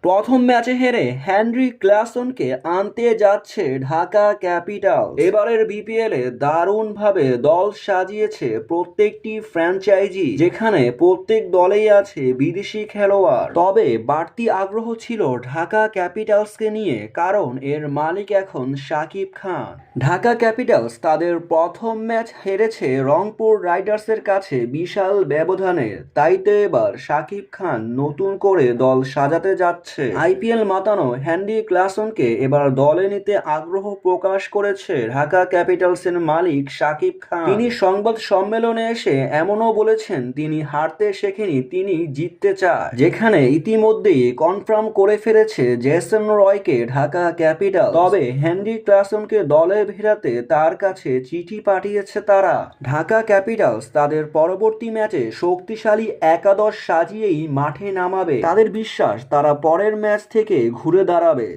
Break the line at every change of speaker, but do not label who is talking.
প্রথম ম্যাচে হেরে হেনরি ক্লাসনকে আনতে যাচ্ছে ঢাকা ক্যাপিটাল। এবারের বিপিএল এ দারুণভাবে দল সাজিয়েছে প্রত্যেকটি ফ্র্যাঞ্চাইজি, যেখানে প্রত্যেক দলেই আছে বিদেশি খেলোয়াড়। তবে বাড়তি আগ্রহ ছিল ঢাকা ক্যাপিটালসকে নিয়ে, কারণ এর মালিক এখন শাকিব খান। ঢাকা ক্যাপিটালস তাদের প্রথম ম্যাচ হেরেছে রংপুর রাইডার্সের কাছে বিশাল ব্যবধানে, তাই তো এবার শাকিব খান নতুন করে দল সাজাতে যাচ্ছে। আইপিএল মাতানো হেনরি ক্লাসনকে এবার দলে নিতে আগ্রহ প্রকাশ করেছে ঢাকা ক্যাপিটালসের মালিক শাকিব খান। তিনি সংবাদ সম্মেলনে এসে এমনও বলেছেন, তিনি হারতে শেখেনি, তিনি জিততে চায়, যেখানে ইতিমধ্যেই কনফার্ম করে ফেলেছে জেসন রয়কে ঢাকা ক্যাপিটাল। তবে হেনরি ক্লাসনকে দলে ফেরাতে তার কাছে চিঠি পাঠিয়েছে তারা। ঢাকা ক্যাপিটালস তাদের পরবর্তী ম্যাচে শক্তিশালী একাদশ সাজিয়েই মাঠে নামাবে। তাদের বিশ্বাস তারা পরের ম্যাচ থেকে ঘুরে দাঁড়াবে।